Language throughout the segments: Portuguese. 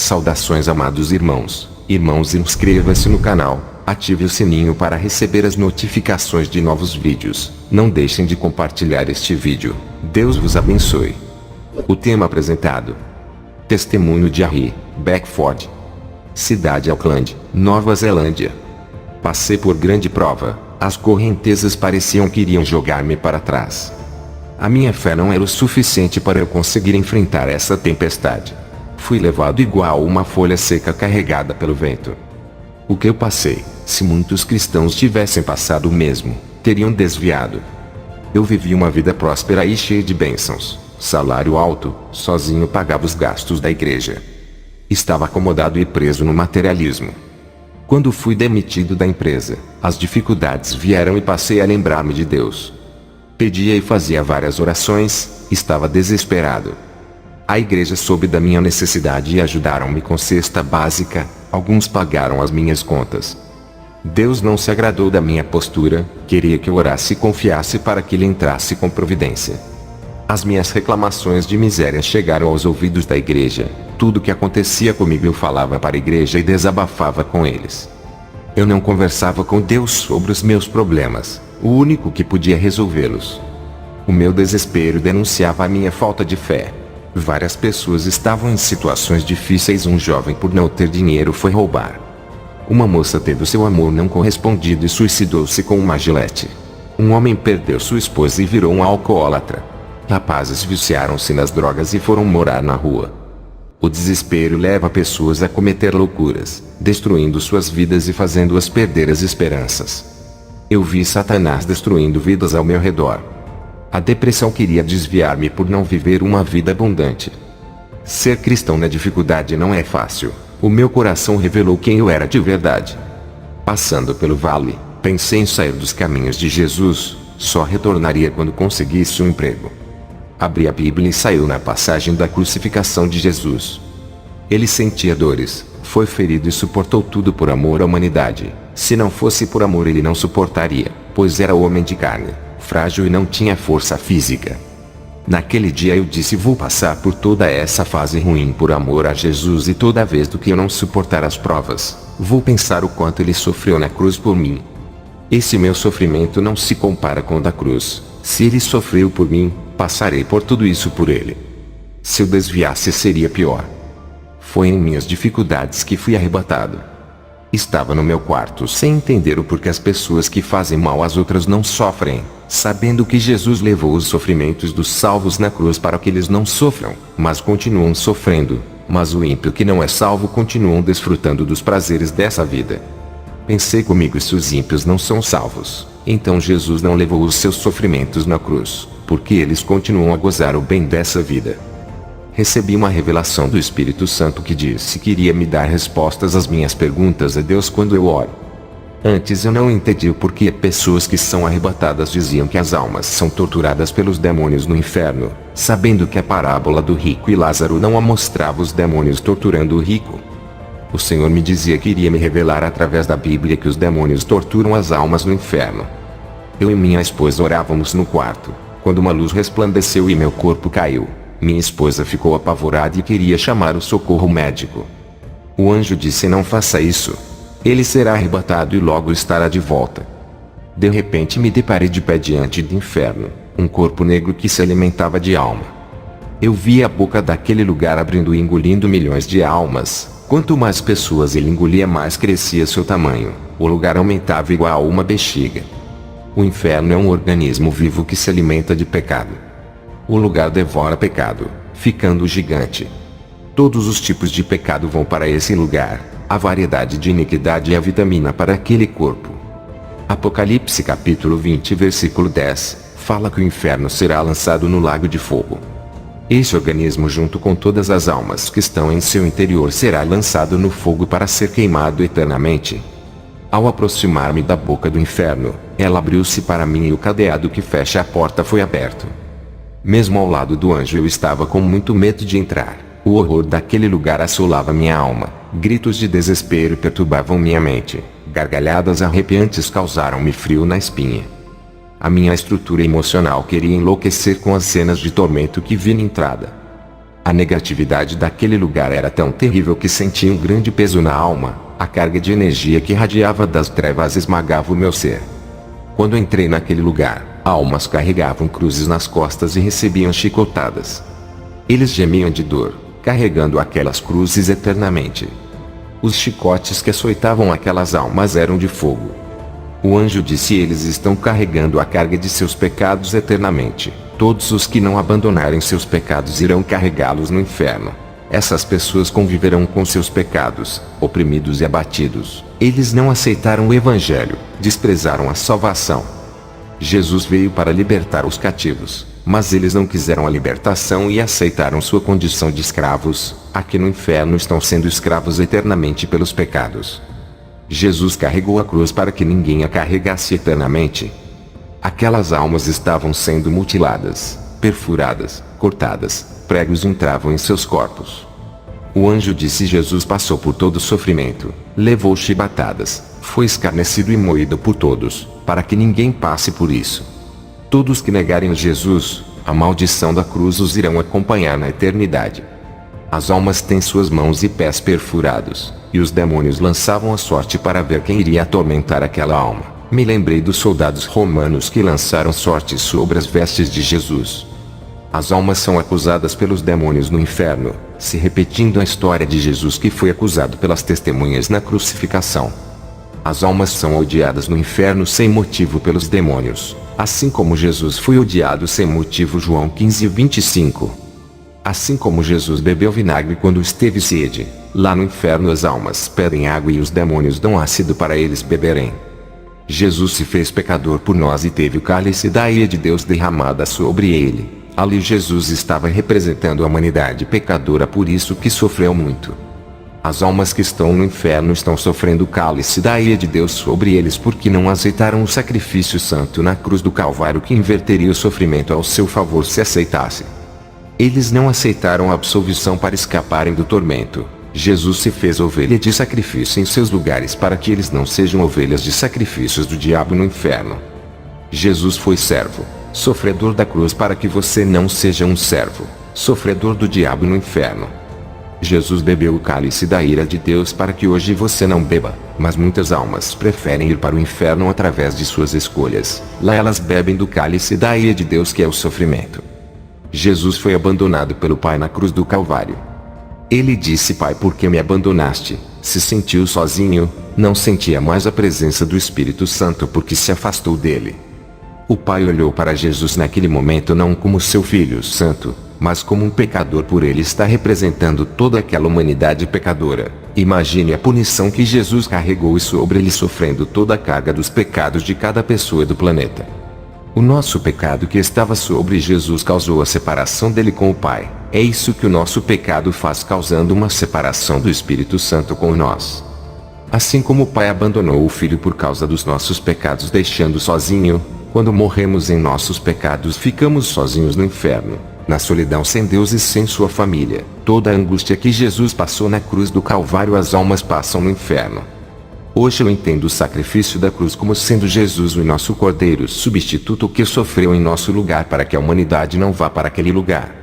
Saudações, amados irmãos. Irmãos, inscreva-se no canal, ative o sininho para receber as notificações de novos vídeos. Não deixem de compartilhar este vídeo. Deus vos abençoe. O tema apresentado: Testemunho de Henry Beckford. Cidade Auckland, Nova Zelândia. Passei por grande prova. As correntezas pareciam que iriam jogar-me para trás. A minha fé não era o suficiente para eu conseguir enfrentar essa tempestade. Fui levado igual uma folha seca carregada pelo vento. O que eu passei, se muitos cristãos tivessem passado o mesmo, teriam desviado. Eu vivi uma vida próspera e cheia de bênçãos, salário alto, sozinho pagava os gastos da igreja. Estava acomodado e preso no materialismo. Quando fui demitido da empresa, as dificuldades vieram e passei a lembrar-me de Deus. Pedia e fazia várias orações, estava desesperado. A igreja soube da minha necessidade e ajudaram-me com cesta básica, alguns pagaram as minhas contas. Deus não se agradou da minha postura, queria que eu orasse e confiasse para que ele entrasse com providência. As minhas reclamações de miséria chegaram aos ouvidos da igreja. Tudo o que acontecia comigo eu falava para a igreja e desabafava com eles. Eu não conversava com Deus sobre os meus problemas, o único que podia resolvê-los. O meu desespero denunciava a minha falta de fé. Várias pessoas estavam em situações difíceis. Um jovem, por não ter dinheiro, foi roubar. Uma moça teve seu amor não correspondido e suicidou-se com uma gilete. Um homem perdeu sua esposa e virou um alcoólatra. Rapazes viciaram-se nas drogas e foram morar na rua. O desespero leva pessoas a cometer loucuras, destruindo suas vidas e fazendo-as perder as esperanças. Eu vi Satanás destruindo vidas ao meu redor. A depressão queria desviar-me por não viver uma vida abundante. Ser cristão na dificuldade não é fácil. O meu coração revelou quem eu era de verdade. Passando pelo vale, pensei em sair dos caminhos de Jesus, só retornaria quando conseguisse um emprego. Abri a Bíblia e saiu na passagem da crucificação de Jesus. Ele sentia dores, foi ferido e suportou tudo por amor à humanidade. Se não fosse por amor ele não suportaria, pois era homem de carne, frágil e não tinha força física. Naquele dia eu disse: vou passar por toda essa fase ruim por amor a Jesus, e toda vez do que eu não suportar as provas, vou pensar o quanto ele sofreu na cruz por mim. Esse meu sofrimento não se compara com o da cruz. Se ele sofreu por mim, passarei por tudo isso por ele. Se eu desviasse seria pior. Foi em minhas dificuldades que fui arrebatado. Estava no meu quarto sem entender o porquê as pessoas que fazem mal às outras não sofrem, sabendo que Jesus levou os sofrimentos dos salvos na cruz para que eles não sofram, mas continuam sofrendo. Mas o ímpio que não é salvo continuam desfrutando dos prazeres dessa vida. Pensei comigo: se os ímpios não são salvos, então Jesus não levou os seus sofrimentos na cruz, porque eles continuam a gozar o bem dessa vida. Recebi uma revelação do Espírito Santo que disse que iria me dar respostas às minhas perguntas a Deus quando eu oro. Antes eu não entendi o porquê pessoas que são arrebatadas diziam que as almas são torturadas pelos demônios no inferno, sabendo que a parábola do rico e Lázaro não mostrava os demônios torturando o rico. O Senhor me dizia que iria me revelar através da Bíblia que os demônios torturam as almas no inferno. Eu e minha esposa orávamos no quarto, quando uma luz resplandeceu e meu corpo caiu. Minha esposa ficou apavorada e queria chamar o socorro médico. O anjo disse: não faça isso. Ele será arrebatado e logo estará de volta. De repente me deparei de pé diante do inferno, um corpo negro que se alimentava de alma. Eu vi a boca daquele lugar abrindo e engolindo milhões de almas. Quanto mais pessoas ele engolia, mais crescia seu tamanho. O lugar aumentava igual a uma bexiga. O inferno é um organismo vivo que se alimenta de pecado. O lugar devora pecado, ficando gigante. Todos os tipos de pecado vão para esse lugar. A variedade de iniquidade é a vitamina para aquele corpo. Apocalipse capítulo 20 versículo 10, fala que o inferno será lançado no lago de fogo. Esse organismo, junto com todas as almas que estão em seu interior, será lançado no fogo para ser queimado eternamente. Ao aproximar-me da boca do inferno, ela abriu-se para mim e o cadeado que fecha a porta foi aberto. Mesmo ao lado do anjo eu estava com muito medo de entrar. O horror daquele lugar assolava minha alma. Gritos de desespero perturbavam minha mente. Gargalhadas arrepiantes causaram-me frio na espinha. A minha estrutura emocional queria enlouquecer com as cenas de tormento que vi na entrada. A negatividade daquele lugar era tão terrível que senti um grande peso na alma, a carga de energia que irradiava das trevas esmagava o meu ser. Quando entrei naquele lugar, almas carregavam cruzes nas costas e recebiam chicotadas. Eles gemiam de dor, carregando aquelas cruzes eternamente. Os chicotes que açoitavam aquelas almas eram de fogo. O anjo disse: eles estão carregando a carga de seus pecados eternamente. Todos os que não abandonarem seus pecados irão carregá-los no inferno. Essas pessoas conviverão com seus pecados, oprimidos e abatidos. Eles não aceitaram o evangelho, desprezaram a salvação. Jesus veio para libertar os cativos, mas eles não quiseram a libertação e aceitaram sua condição de escravos. Aqui no inferno estão sendo escravos eternamente pelos pecados. Jesus carregou a cruz para que ninguém a carregasse eternamente. Aquelas almas estavam sendo mutiladas, perfuradas, cortadas, pregos entravam em seus corpos. O anjo disse: Jesus passou por todo o sofrimento, levou chibatadas, foi escarnecido e moído por todos, para que ninguém passe por isso. Todos que negarem Jesus, a maldição da cruz os irão acompanhar na eternidade. As almas têm suas mãos e pés perfurados, e os demônios lançavam a sorte para ver quem iria atormentar aquela alma. Me lembrei dos soldados romanos que lançaram sorte sobre as vestes de Jesus. As almas são acusadas pelos demônios no inferno, se repetindo a história de Jesus que foi acusado pelas testemunhas na crucificação. As almas são odiadas no inferno sem motivo pelos demônios, assim como Jesus foi odiado sem motivo. João 15:25. Assim como Jesus bebeu vinagre quando esteve sede, lá no inferno as almas pedem água e os demônios dão ácido para eles beberem. Jesus se fez pecador por nós e teve o cálice da ira de Deus derramada sobre ele. Ali Jesus estava representando a humanidade pecadora, por isso que sofreu muito. As almas que estão no inferno estão sofrendo o cálice da ira de Deus sobre eles porque não aceitaram o sacrifício santo na cruz do Calvário que inverteria o sofrimento ao seu favor se aceitasse. Eles não aceitaram a absolvição para escaparem do tormento. Jesus se fez ovelha de sacrifício em seus lugares para que eles não sejam ovelhas de sacrifícios do diabo no inferno. Jesus foi servo, sofredor da cruz para que você não seja um servo, sofredor do diabo no inferno. Jesus bebeu o cálice da ira de Deus para que hoje você não beba, mas muitas almas preferem ir para o inferno através de suas escolhas. Lá elas bebem do cálice da ira de Deus, que é o sofrimento. Jesus foi abandonado pelo Pai na cruz do Calvário. Ele disse: Pai, por que me abandonaste? Se sentiu sozinho, não sentia mais a presença do Espírito Santo porque se afastou dele. O Pai olhou para Jesus naquele momento não como seu Filho Santo, mas como um pecador por ele estar representando toda aquela humanidade pecadora. Imagine a punição que Jesus carregou e sobre ele sofrendo toda a carga dos pecados de cada pessoa do planeta. O nosso pecado que estava sobre Jesus causou a separação dele com o Pai. É isso que o nosso pecado faz, causando uma separação do Espírito Santo com nós. Assim como o Pai abandonou o Filho por causa dos nossos pecados, deixando sozinho, quando morremos em nossos pecados ficamos sozinhos no inferno, na solidão, sem Deus e sem sua família. Toda a angústia que Jesus passou na cruz do Calvário as almas passam no inferno. Hoje eu entendo o sacrifício da cruz como sendo Jesus o nosso Cordeiro substituto que sofreu em nosso lugar para que a humanidade não vá para aquele lugar.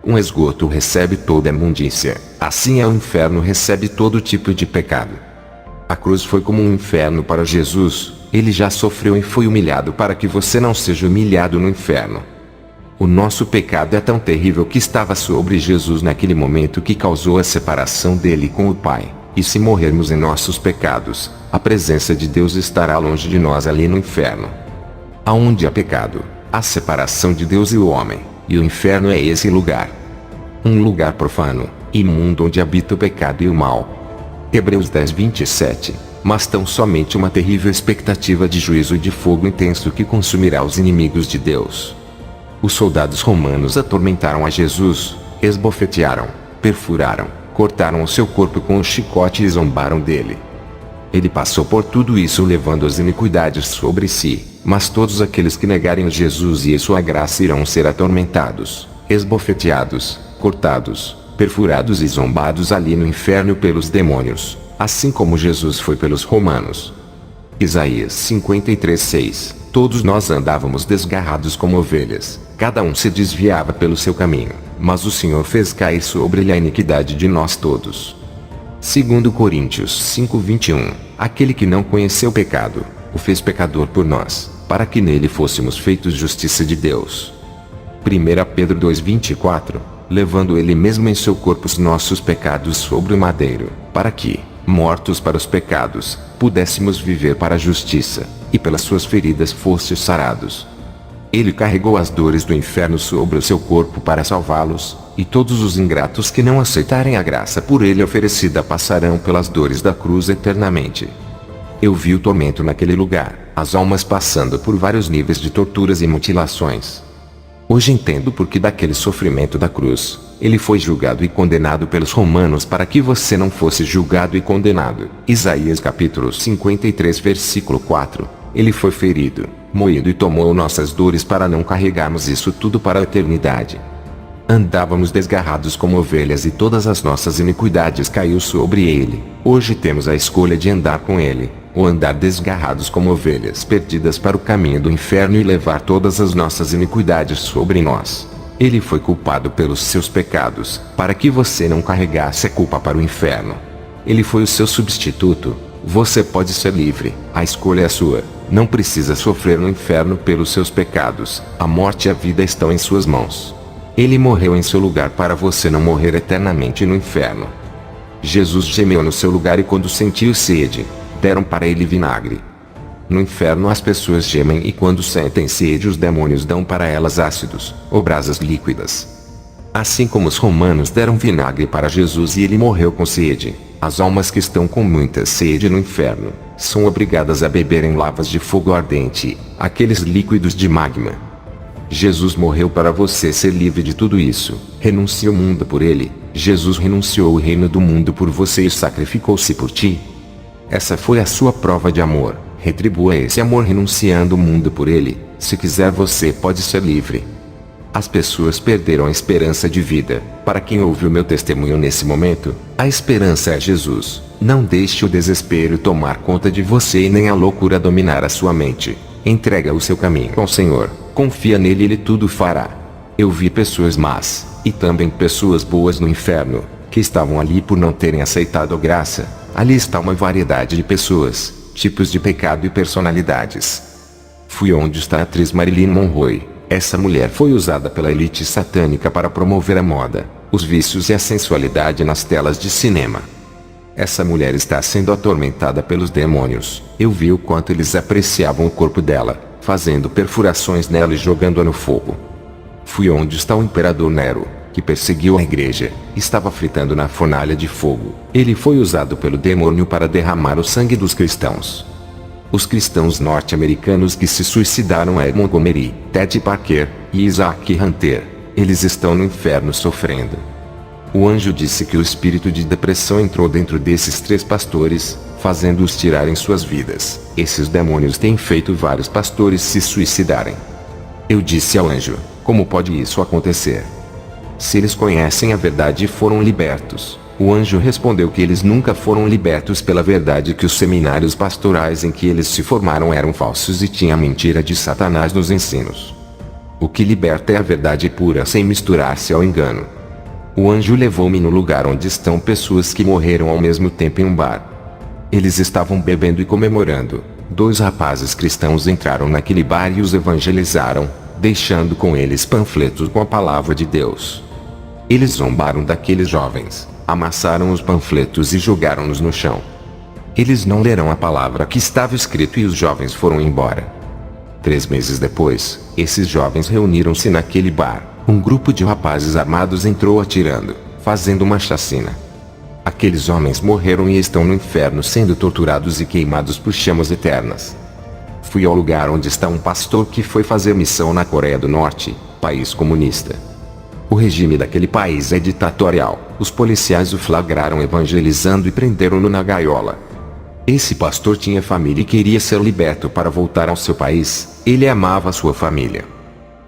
Um esgoto recebe toda a imundícia, assim é o inferno recebe todo tipo de pecado. A cruz foi como um inferno para Jesus, ele já sofreu e foi humilhado para que você não seja humilhado no inferno. O nosso pecado é tão terrível que estava sobre Jesus naquele momento que causou a separação dele com o Pai. E se morrermos em nossos pecados, a presença de Deus estará longe de nós ali no inferno. Aonde há pecado, há separação de Deus e o homem, e o inferno é esse lugar. Um lugar profano, imundo, onde habita o pecado e o mal. Hebreus 10:27. Mas tão somente uma terrível expectativa de juízo e de fogo intenso que consumirá os inimigos de Deus. Os soldados romanos atormentaram a Jesus, esbofetearam, perfuraram, cortaram o seu corpo com o chicote e zombaram dele. Ele passou por tudo isso levando as iniquidades sobre si, mas todos aqueles que negarem Jesus e a sua graça irão ser atormentados, esbofeteados, cortados, perfurados e zombados ali no inferno pelos demônios, assim como Jesus foi pelos romanos. Isaías 53:6. Todos nós andávamos desgarrados como ovelhas, cada um se desviava pelo seu caminho. mas o Senhor fez cair sobre ele a iniquidade de nós todos. 2 Coríntios 5:21. Aquele que não conheceu o pecado, o fez pecador por nós, para que nele fôssemos feitos justiça de Deus. 1 Pedro 2:24. Levando ele mesmo em seu corpo os nossos pecados sobre o madeiro, para que, mortos para os pecados, pudéssemos viver para a justiça, e pelas suas feridas fostes sarados. Ele carregou as dores do inferno sobre o seu corpo para salvá-los, e todos os ingratos que não aceitarem a graça por ele oferecida passarão pelas dores da cruz eternamente. Eu vi o tormento naquele lugar, as almas passando por vários níveis de torturas e mutilações. Hoje entendo por que daquele sofrimento da cruz, ele foi julgado e condenado pelos romanos para que você não fosse julgado e condenado. Isaías capítulo 53 versículo 4. Ele foi ferido, moído e tomou nossas dores para não carregarmos isso tudo para a eternidade. Andávamos desgarrados como ovelhas e todas as nossas iniquidades caiu sobre ele. Hoje temos a escolha de andar com ele, ou andar desgarrados como ovelhas perdidas para o caminho do inferno e levar todas as nossas iniquidades sobre nós. Ele foi culpado pelos seus pecados, para que você não carregasse a culpa para o inferno. Ele foi o seu substituto. Você pode ser livre, a escolha é sua. Não precisa sofrer no inferno pelos seus pecados. A morte e a vida estão em suas mãos. Ele morreu em seu lugar para você não morrer eternamente no inferno. Jesus gemeu no seu lugar e quando sentiu sede, deram para ele vinagre. No inferno as pessoas gemem e quando sentem sede os demônios dão para elas ácidos, ou brasas líquidas. Assim como os romanos deram vinagre para Jesus e ele morreu com sede, as almas que estão com muita sede no inferno, são obrigadas a beberem lavas de fogo ardente, aqueles líquidos de magma. Jesus morreu para você ser livre de tudo isso. Renuncie o mundo por ele. Jesus renunciou o reino do mundo por você e sacrificou-se por ti. Essa foi a sua prova de amor. Retribua esse amor renunciando o mundo por ele. Se quiser você pode ser livre. As pessoas perderam a esperança de vida. Para quem ouve o meu testemunho nesse momento, a esperança é Jesus. Não deixe o desespero tomar conta de você e nem a loucura dominar a sua mente. Entrega o seu caminho ao Senhor. Confia nele e ele tudo fará. Eu vi pessoas más, e também pessoas boas no inferno, que estavam ali por não terem aceitado a graça. Ali está uma variedade de pessoas, tipos de pecado e personalidades. Fui onde está a atriz Marilyn Monroe. Essa mulher foi usada pela elite satânica para promover a moda, os vícios e a sensualidade nas telas de cinema. Essa mulher está sendo atormentada pelos demônios. Eu vi o quanto eles apreciavam o corpo dela, fazendo perfurações nela e jogando-a no fogo. Fui onde está o imperador Nero, que perseguiu a igreja, estava fritando na fornalha de fogo. Ele foi usado pelo demônio para derramar o sangue dos cristãos. Os cristãos norte-americanos que se suicidaram é Montgomery, Ted Parker e Isaac Hunter. Eles estão no inferno sofrendo. O anjo disse que o espírito de depressão entrou dentro desses 3 pastores, fazendo-os tirarem suas vidas. Esses demônios têm feito vários pastores se suicidarem. Eu disse ao anjo, como pode isso acontecer? Se eles conhecem a verdade e foram libertos. O anjo respondeu que eles nunca foram libertos pela verdade, que os seminários pastorais em que eles se formaram eram falsos e tinha a mentira de Satanás nos ensinos. O que liberta é a verdade pura sem misturar-se ao engano. O anjo levou-me no lugar onde estão pessoas que morreram ao mesmo tempo em um bar. Eles estavam bebendo e comemorando. 2 rapazes cristãos entraram naquele bar e os evangelizaram, deixando com eles panfletos com a palavra de Deus. Eles zombaram daqueles jovens, amassaram os panfletos e jogaram-nos no chão. Eles não leram a palavra que estava escrito e os jovens foram embora. 3 meses depois, esses jovens reuniram-se naquele bar. Um grupo de rapazes armados entrou atirando, fazendo uma chacina. Aqueles homens morreram e estão no inferno sendo torturados e queimados por chamas eternas. Fui ao lugar onde está um pastor que foi fazer missão na Coreia do Norte, país comunista. O regime daquele país é ditatorial. Os policiais o flagraram evangelizando e prenderam-no na gaiola. Esse pastor tinha família e queria ser liberto para voltar ao seu país. Ele amava sua família.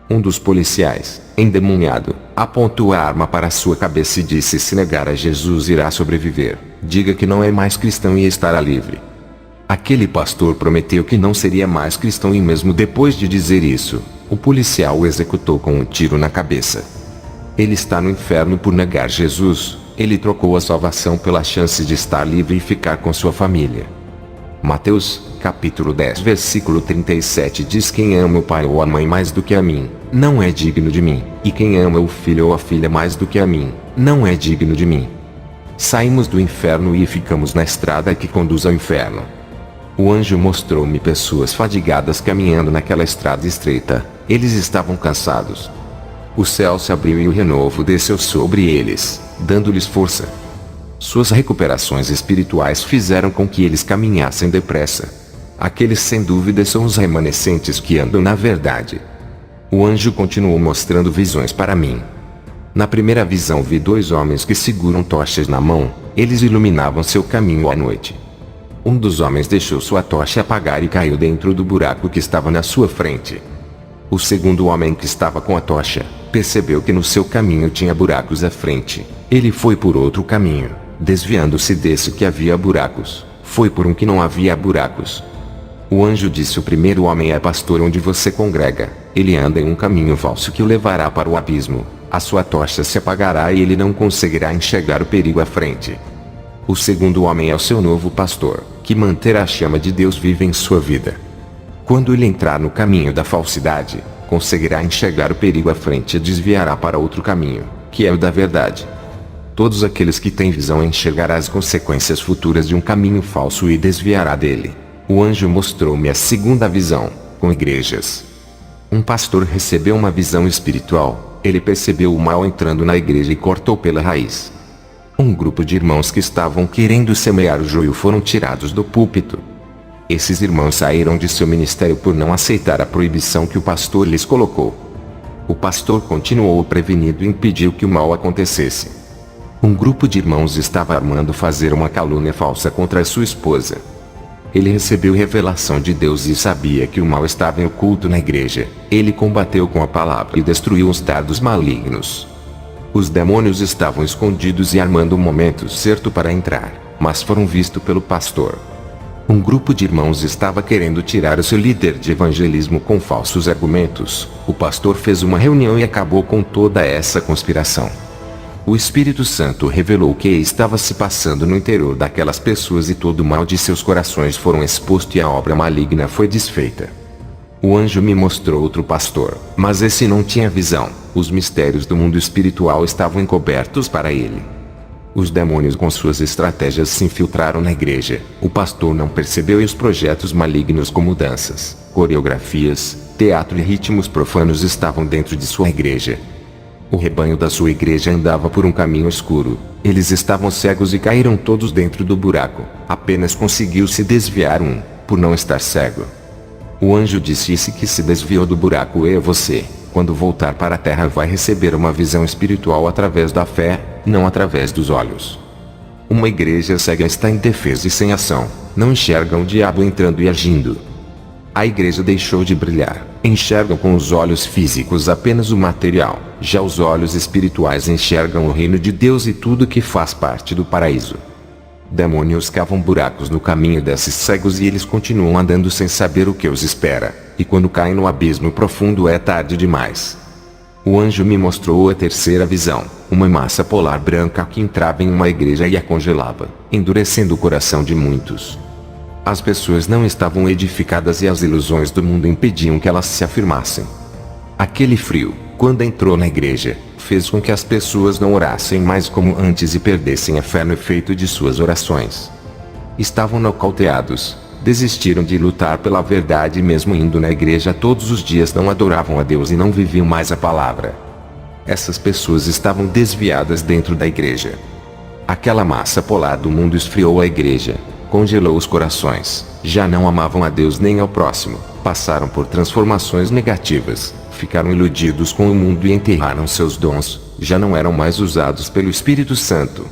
Um dos policiais, endemoniado, apontou a arma para sua cabeça e disse: se negar a Jesus irá sobreviver. Diga que não é mais cristão e estará livre. Aquele pastor prometeu que não seria mais cristão e mesmo depois de dizer isso, o policial o executou com um tiro na cabeça. Ele está no inferno por negar Jesus. Ele trocou a salvação pela chance de estar livre e ficar com sua família. Mateus, capítulo 10, versículo 37 diz: quem ama o pai ou a mãe mais do que a mim, não é digno de mim, e quem ama o filho ou a filha mais do que a mim, não é digno de mim. Saímos do inferno e ficamos na estrada que conduz ao inferno. O anjo mostrou-me pessoas fadigadas caminhando naquela estrada estreita. Eles estavam cansados. O céu se abriu e o renovo desceu sobre eles, dando-lhes força. Suas recuperações espirituais fizeram com que eles caminhassem depressa. Aqueles sem dúvida são os remanescentes que andam na verdade. O anjo continuou mostrando visões para mim. Na primeira visão vi 2 homens que seguram tochas na mão. Eles iluminavam seu caminho à noite. Um dos homens deixou sua tocha apagar e caiu dentro do buraco que estava na sua frente. O segundo homem, que estava com a tocha, percebeu que no seu caminho tinha buracos à frente. Ele foi por outro caminho, desviando-se desse que havia buracos. Foi por um que não havia buracos. O anjo disse: o primeiro homem é pastor onde você congrega. Ele anda em um caminho falso que o levará para o abismo. A sua tocha se apagará e ele não conseguirá enxergar o perigo à frente. O segundo homem é o seu novo pastor, que manterá a chama de Deus viva em sua vida. Quando ele entrar no caminho da falsidade, conseguirá enxergar o perigo à frente e desviará para outro caminho, que é o da verdade. Todos aqueles que têm visão enxergará as consequências futuras de um caminho falso e desviará dele. O anjo mostrou-me a segunda visão, com igrejas. Um pastor recebeu uma visão espiritual. Ele percebeu o mal entrando na igreja e cortou pela raiz. Um grupo de irmãos que estavam querendo semear o joio foram tirados do púlpito. Esses irmãos saíram de seu ministério por não aceitar a proibição que o pastor lhes colocou. O pastor continuou prevenido e impediu que o mal acontecesse. Um grupo de irmãos estava armando fazer uma calúnia falsa contra sua esposa. Ele recebeu revelação de Deus e sabia que o mal estava oculto na igreja. Ele combateu com a palavra e destruiu os dardos malignos. Os demônios estavam escondidos e armando o momento certo para entrar, mas foram vistos pelo pastor. Um grupo de irmãos estava querendo tirar o seu líder de evangelismo com falsos argumentos. O pastor fez uma reunião e acabou com toda essa conspiração. O Espírito Santo revelou o que estava se passando no interior daquelas pessoas e todo o mal de seus corações foram exposto e a obra maligna foi desfeita. O anjo me mostrou outro pastor, mas esse não tinha visão. Os mistérios do mundo espiritual estavam encobertos para ele. Os demônios com suas estratégias se infiltraram na igreja. O pastor não percebeu e os projetos malignos como danças, coreografias, teatro e ritmos profanos estavam dentro de sua igreja. O rebanho da sua igreja andava por um caminho escuro. Eles estavam cegos e caíram todos dentro do buraco. Apenas conseguiu se desviar um, por não estar cego. O anjo disse: esse que se desviou do buraco é você. Quando voltar para a terra vai receber uma visão espiritual através da fé, não através dos olhos. Uma igreja cega está indefesa e sem ação, não enxerga o diabo entrando e agindo. A igreja deixou de brilhar, enxergam com os olhos físicos apenas o material, já os olhos espirituais enxergam o reino de Deus e tudo que faz parte do paraíso. Demônios cavam buracos no caminho desses cegos e eles continuam andando sem saber o que os espera, e quando caem no abismo profundo é tarde demais. O anjo me mostrou a terceira visão, uma massa polar branca que entrava em uma igreja e a congelava, endurecendo o coração de muitos. As pessoas não estavam edificadas e as ilusões do mundo impediam que elas se afirmassem. Aquele frio, quando entrou na igreja, fez com que as pessoas não orassem mais como antes e perdessem a fé no efeito de suas orações. Estavam nocauteados, desistiram de lutar pela verdade e mesmo indo na igreja todos os dias não adoravam a Deus e não viviam mais a palavra. Essas pessoas estavam desviadas dentro da igreja. Aquela massa polar do mundo esfriou a igreja, congelou os corações, já não amavam a Deus nem ao próximo, passaram por transformações negativas, ficaram iludidos com o mundo e enterraram seus dons, já não eram mais usados pelo Espírito Santo.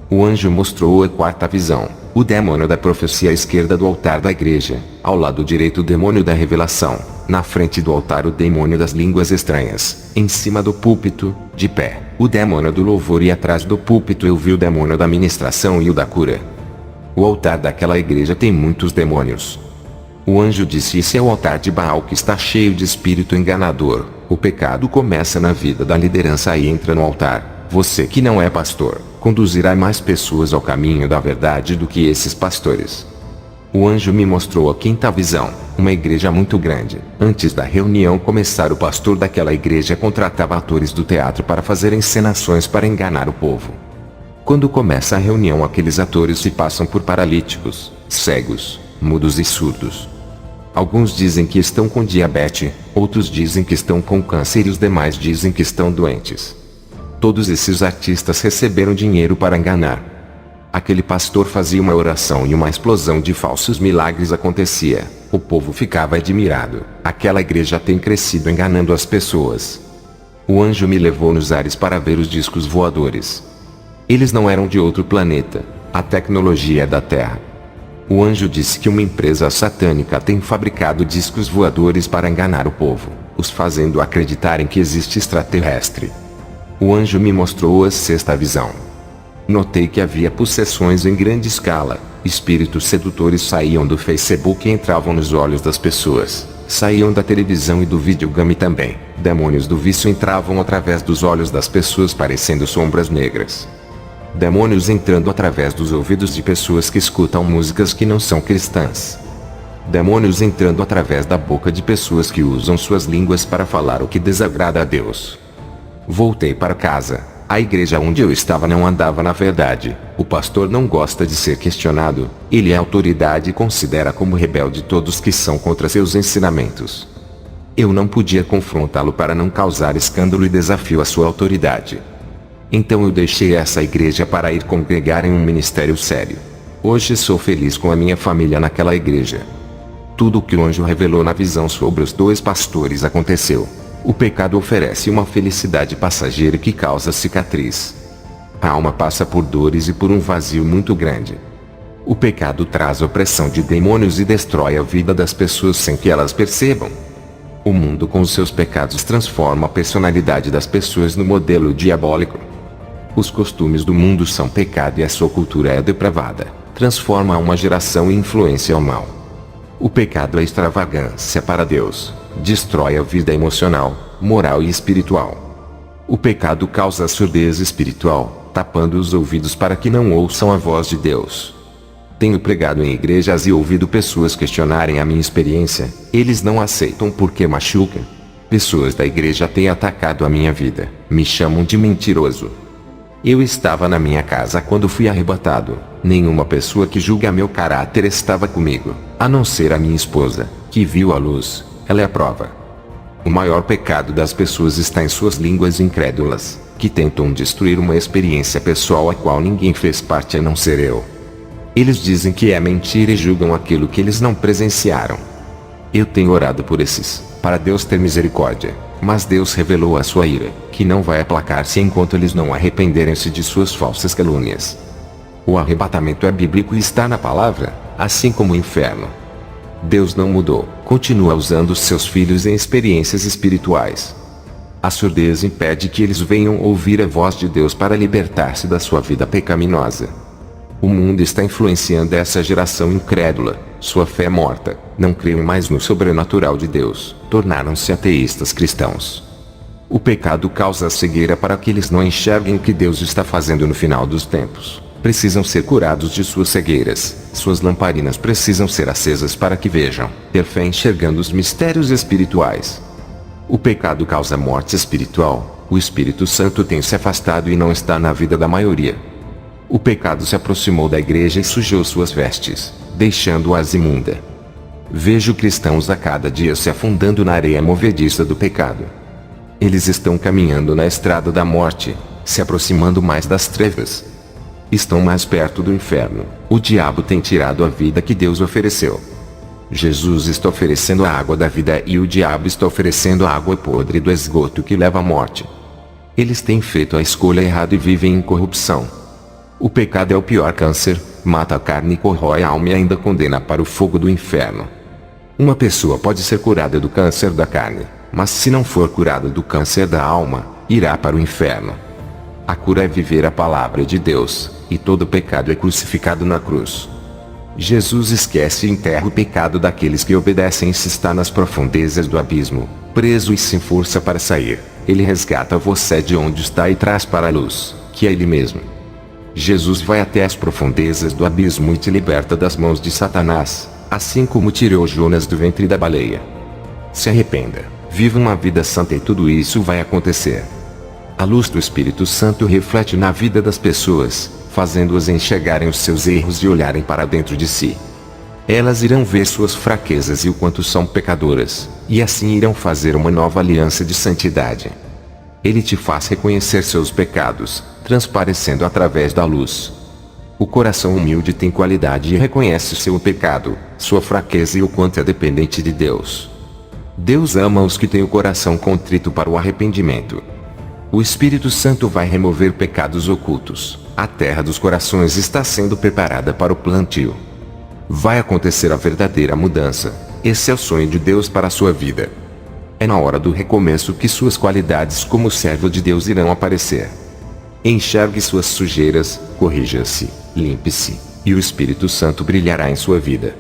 O anjo mostrou a quarta visão, o demônio da profecia à esquerda do altar da igreja, ao lado direito o demônio da revelação, na frente do altar o demônio das línguas estranhas, em cima do púlpito, de pé, o demônio do louvor e atrás do púlpito eu vi o demônio da ministração e o da cura. O altar daquela igreja tem muitos demônios. O anjo disse: esse é o altar de Baal que está cheio de espírito enganador. O pecado começa na vida da liderança e entra no altar. Você que não é pastor, conduzirá mais pessoas ao caminho da verdade do que esses pastores. O anjo me mostrou a quinta visão, uma igreja muito grande. Antes da reunião começar, o pastor daquela igreja contratava atores do teatro para fazer encenações para enganar o povo. Quando começa a reunião, aqueles atores se passam por paralíticos, cegos, mudos e surdos. Alguns dizem que estão com diabetes, outros dizem que estão com câncer e os demais dizem que estão doentes. Todos esses artistas receberam dinheiro para enganar. Aquele pastor fazia uma oração e uma explosão de falsos milagres acontecia. O povo ficava admirado. Aquela igreja tem crescido enganando as pessoas. O anjo me levou nos ares para ver os discos voadores. Eles não eram de outro planeta. A tecnologia é da Terra. O anjo disse que uma empresa satânica tem fabricado discos voadores para enganar o povo, os fazendo acreditarem que existe extraterrestre. O anjo me mostrou a sexta visão. Notei que havia possessões em grande escala. Espíritos sedutores saíam do Facebook e entravam nos olhos das pessoas. Saíam da televisão e do videogame também. Demônios do vício entravam através dos olhos das pessoas parecendo sombras negras. Demônios entrando através dos ouvidos de pessoas que escutam músicas que não são cristãs. Demônios entrando através da boca de pessoas que usam suas línguas para falar o que desagrada a Deus. Voltei para casa. A igreja onde eu estava não andava na verdade. O pastor não gosta de ser questionado. Ele é autoridade e considera como rebelde todos que são contra seus ensinamentos. Eu não podia confrontá-lo para não causar escândalo e desafio à sua autoridade. Então eu deixei essa igreja para ir congregar em um ministério sério. Hoje sou feliz com a minha família naquela igreja. Tudo o que o anjo revelou na visão sobre os dois pastores aconteceu. O pecado oferece uma felicidade passageira que causa cicatriz. A alma passa por dores e por um vazio muito grande. O pecado traz opressão de demônios e destrói a vida das pessoas sem que elas percebam. O mundo com os seus pecados transforma a personalidade das pessoas no modelo diabólico. Os costumes do mundo são pecado e a sua cultura é depravada. Transforma uma geração e influencia ao mal. O pecado é extravagância para Deus. Destrói a vida emocional, moral e espiritual. O pecado causa surdez espiritual, tapando os ouvidos para que não ouçam a voz de Deus. Tenho pregado em igrejas e ouvido pessoas questionarem a minha experiência. Eles não aceitam porque machucam. Pessoas da igreja têm atacado a minha vida. Me chamam de mentiroso. Eu estava na minha casa quando fui arrebatado. Nenhuma pessoa que julga meu caráter estava comigo, a não ser a minha esposa, que viu a luz. Ela é a prova. O maior pecado das pessoas está em suas línguas incrédulas, que tentam destruir uma experiência pessoal a qual ninguém fez parte a não ser eu. Eles dizem que é mentira e julgam aquilo que eles não presenciaram. Eu tenho orado por esses, para Deus ter misericórdia, mas Deus revelou a sua ira, que não vai aplacar-se enquanto eles não arrependerem-se de suas falsas calúnias. O arrebatamento é bíblico e está na palavra, assim como o inferno. Deus não mudou, continua usando seus filhos em experiências espirituais. A surdez impede que eles venham ouvir a voz de Deus para libertar-se da sua vida pecaminosa. O mundo está influenciando essa geração incrédula, sua fé é morta, não creem mais no sobrenatural de Deus, tornaram-se ateístas cristãos. O pecado causa cegueira para que eles não enxerguem o que Deus está fazendo no final dos tempos. Precisam ser curados de suas cegueiras. Suas lamparinas precisam ser acesas para que vejam, ter fé enxergando os mistérios espirituais. O pecado causa morte espiritual. O Espírito Santo tem se afastado e não está na vida da maioria. O pecado se aproximou da igreja e sujou suas vestes, deixando-as imunda. Vejo cristãos a cada dia se afundando na areia movediça do pecado. Eles estão caminhando na estrada da morte, se aproximando mais das trevas. Estão mais perto do inferno. O diabo tem tirado a vida que Deus ofereceu. Jesus está oferecendo a água da vida e o diabo está oferecendo a água podre do esgoto que leva à morte. Eles têm feito a escolha errada e vivem em corrupção. O pecado é o pior câncer, mata a carne e corrói a alma e ainda condena para o fogo do inferno. Uma pessoa pode ser curada do câncer da carne, mas se não for curada do câncer da alma, irá para o inferno. A cura é viver a palavra de Deus, e todo pecado é crucificado na cruz. Jesus esquece e enterra o pecado daqueles que obedecem e se está nas profundezas do abismo. preso e sem força para sair, Ele resgata você de onde está e traz para a luz, que é Ele mesmo. Jesus vai até as profundezas do abismo e te liberta das mãos de Satanás, assim como tirou Jonas do ventre da baleia. Se arrependa, viva uma vida santa e tudo isso vai acontecer. A luz do Espírito Santo reflete na vida das pessoas, fazendo-as enxergarem os seus erros e olharem para dentro de si. Elas irão ver suas fraquezas e o quanto são pecadoras, e assim irão fazer uma nova aliança de santidade. Ele te faz reconhecer seus pecados, transparecendo através da luz. O coração humilde tem qualidade e reconhece seu pecado, sua fraqueza e o quanto é dependente de Deus. Deus ama os que têm o coração contrito para o arrependimento. O Espírito Santo vai remover pecados ocultos. A terra dos corações está sendo preparada para o plantio. Vai acontecer a verdadeira mudança. Esse é o sonho de Deus para a sua vida. É na hora do recomeço que suas qualidades como servo de Deus irão aparecer. Enxergue suas sujeiras, corrija-se, limpe-se, e o Espírito Santo brilhará em sua vida.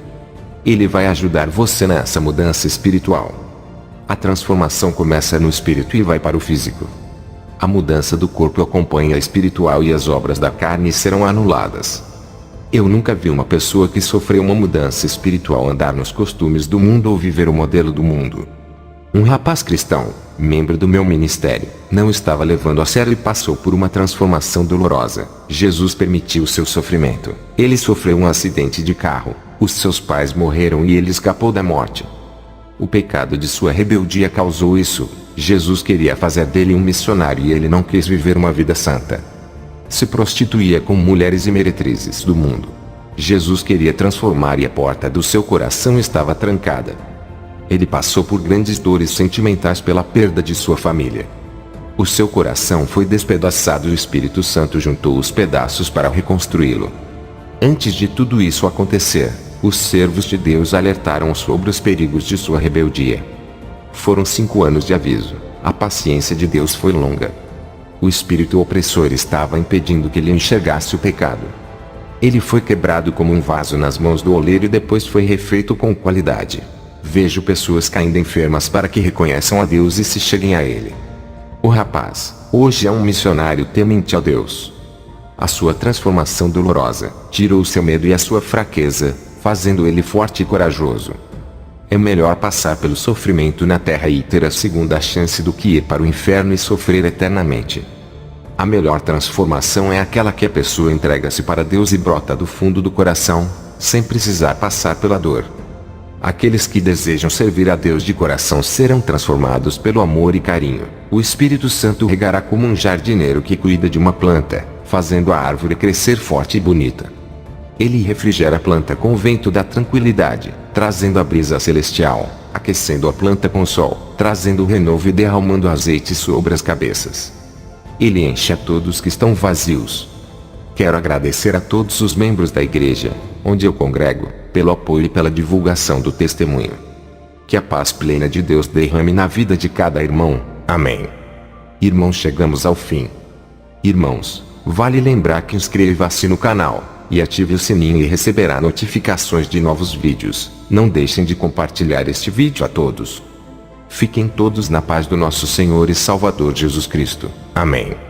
Ele vai ajudar você nessa mudança espiritual. A transformação começa no espírito e vai para o físico. A mudança do corpo acompanha a espiritual e as obras da carne serão anuladas. Eu nunca vi uma pessoa que sofreu uma mudança espiritual andar nos costumes do mundo ou viver o modelo do mundo. Um rapaz cristão, membro do meu ministério, não estava levando a sério e passou por uma transformação dolorosa. Jesus permitiu seu sofrimento. Ele sofreu um acidente de carro, os seus pais morreram e ele escapou da morte. O pecado de sua rebeldia causou isso. Jesus queria fazer dele um missionário e ele não quis viver uma vida santa. Se prostituía com mulheres e meretrizes do mundo. Jesus queria transformar e a porta do seu coração estava trancada. Ele passou por grandes dores sentimentais pela perda de sua família. O seu coração foi despedaçado e o Espírito Santo juntou os pedaços para reconstruí-lo. Antes de tudo isso acontecer, os servos de Deus alertaram sobre os perigos de sua rebeldia. Foram 5 anos de aviso. A paciência de Deus foi longa. O espírito opressor estava impedindo que ele enxergasse o pecado. Ele foi quebrado como um vaso nas mãos do oleiro e depois foi refeito com qualidade. Vejo pessoas caindo enfermas para que reconheçam a Deus e se cheguem a Ele. O rapaz, hoje é um missionário temente a Deus. A sua transformação dolorosa tirou seu medo e a sua fraqueza, fazendo ele forte e corajoso. É melhor passar pelo sofrimento na terra e ter a segunda chance do que ir para o inferno e sofrer eternamente. A melhor transformação é aquela que a pessoa entrega-se para Deus e brota do fundo do coração, sem precisar passar pela dor. Aqueles que desejam servir a Deus de coração serão transformados pelo amor e carinho. O Espírito Santo regará como um jardineiro que cuida de uma planta, fazendo a árvore crescer forte e bonita. Ele refrigera a planta com o vento da tranquilidade, trazendo a brisa celestial, aquecendo a planta com o sol, trazendo o renovo e derramando azeite sobre as cabeças. Ele enche a todos que estão vazios. Quero agradecer a todos os membros da igreja, onde eu congrego, pelo apoio e pela divulgação do testemunho. Que a paz plena de Deus derrame na vida de cada irmão. Amém. Irmãos, chegamos ao fim. Irmãos, vale lembrar que inscreva-se no canal e ative o sininho e receberá notificações de novos vídeos. Não deixem de compartilhar este vídeo a todos. Fiquem todos na paz do nosso Senhor e Salvador Jesus Cristo. Amém.